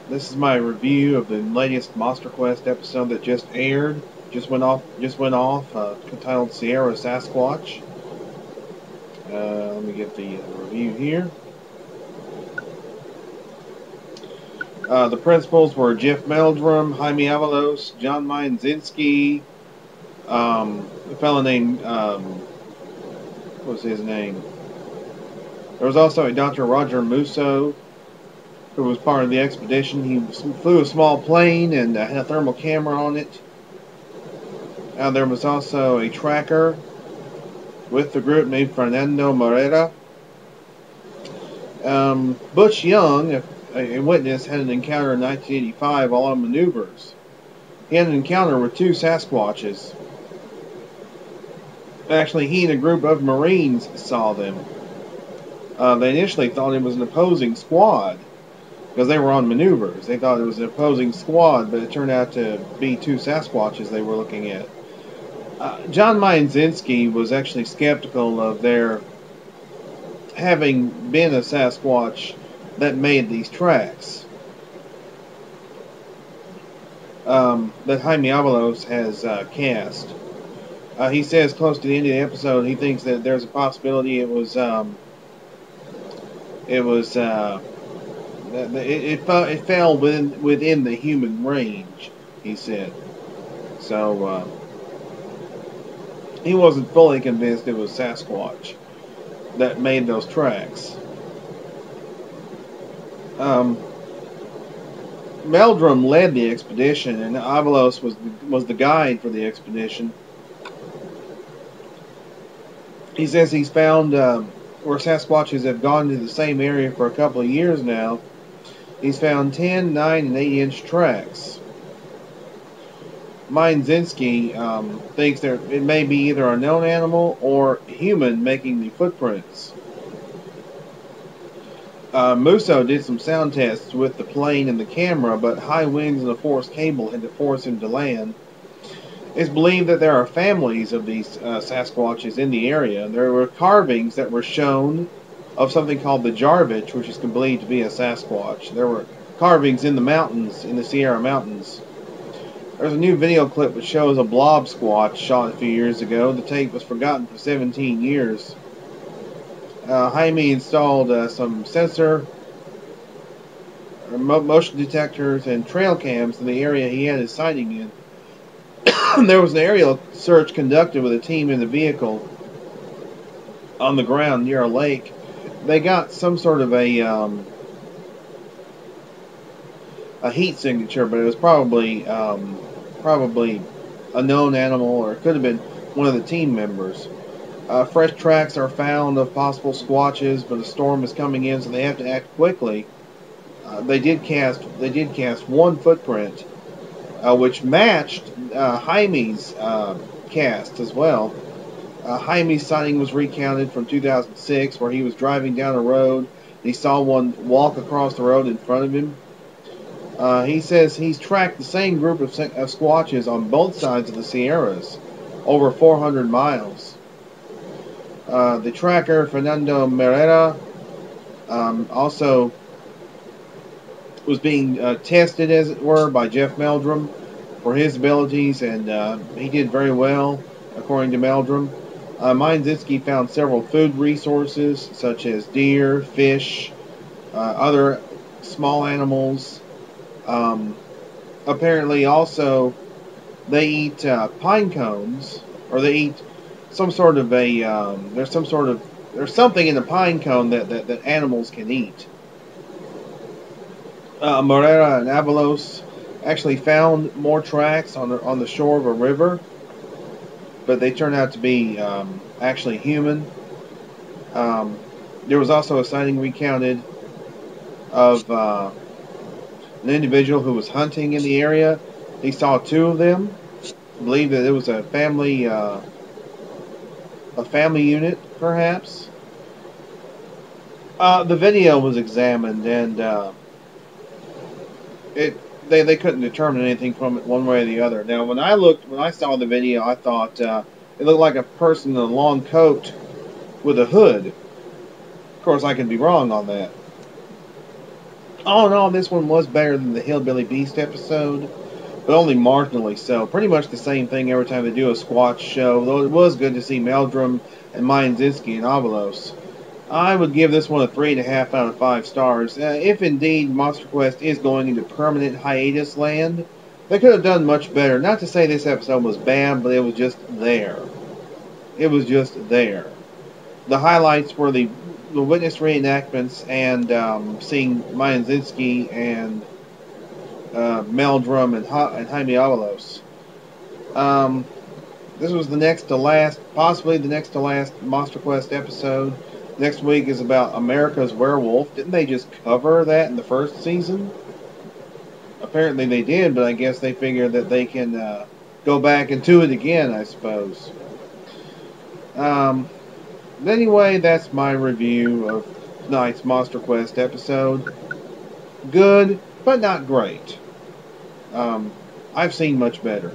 This is my review of the latest MonsterQuest episode that just aired. Just went off. Entitled Sierra Sasquatch. Let me get the review here. The principals were Jeff Meldrum, Jaime Avalos, John Meinzinski, a fellow named what was his name? There was also a Dr. Roger Musso, who was part of the expedition. He flew a small plane and had a thermal camera on it. There was also a tracker with the group named Fernando Morera. Butch Young, a witness, had an encounter in 1985 while on maneuvers. He had an encounter with two Sasquatches. Actually, he and a group of Marines saw them. They initially thought it was an opposing squad because they were on maneuvers. They thought it was an opposing squad, but it turned out to be two Sasquatches they were looking at. John Meinzinski was actually skeptical of their having been a Sasquatch that made these tracks. That Jaime Avalos has cast. He says close to the end of the episode he thinks that there's a possibility it fell within the human range, he said. So he wasn't fully convinced it was Sasquatch that made those tracks. Meldrum led the expedition, and Avalos was the guide for the expedition. He says he's found where Sasquatches have gone to the same area for a couple of years now. He's found 10, 9, and 8-inch tracks. Meinzinski thinks it may be either a known animal or human making the footprints. Musso did some sound tests with the plane and the camera, but high winds and a forced cable had to force him to land. It's believed that there are families of these Sasquatches in the area. There were carvings that were shown of something called the Jarvich, which is believed to be a Sasquatch. There were carvings in the mountains, in the Sierra Mountains. There's a new video clip which shows a blob squatch shot a few years ago. The tape was forgotten for 17 years. Jaime installed some sensor, motion detectors, and trail cams in the area he had his sighting in. There was an aerial search conducted with a team in the vehicle on the ground near a lake. They got some sort of a heat signature, but it was probably a known animal, or it could have been one of the team members. Fresh tracks are found of possible squatches, but a storm is coming in, so they have to act quickly. They did cast one footprint, which matched Jaime's cast as well. Jaime's sighting was recounted from 2006, where he was driving down a road. He saw one walk across the road in front of him. He says he's tracked the same group of squatches on both sides of the Sierras, over 400 miles. The tracker, Fernando Morera, also was being tested, as it were, by Jeff Meldrum for his abilities, and he did very well, according to Meldrum. Meinzinski found several food resources, such as deer, fish, other small animals. Apparently, also, they eat pine cones, or they eat some sort of a. There's something in the pine cone that animals can eat. Morera and Avalos actually found more tracks on the shore of a river, but they turned out to be actually human. There was also a sighting recounted of an individual who was hunting in the area. He saw two of them. I believe that it was a family unit, perhaps. The video was examined, and they couldn't determine anything from it one way or the other. Now, when I saw the video, I thought it looked like a person in a long coat with a hood. Of course, I could be wrong on that. All in all, this one was better than the Hillbilly Beast episode, but only marginally so. Pretty much the same thing every time they do a Squatch show, though it was good to see Meldrum and Mayanzinski and Avalos. I would give this one a 3.5 out of 5 stars. If indeed Monster Quest is going into permanent hiatus land, they could have done much better. Not to say this episode was bad, but it was just there. It was just there. The highlights were the witness reenactments and seeing Mayanzinski and Meldrum and Jaime Avalos. This was the next to last, possibly the next to last Monster Quest episode. Next week is about America's Werewolf. Didn't they just cover that in the first season? Apparently they did, but I guess they figure that they can go back and do it again, I suppose. Anyway, that's my review of tonight's Monster Quest episode. Good, but not great. I've seen much better.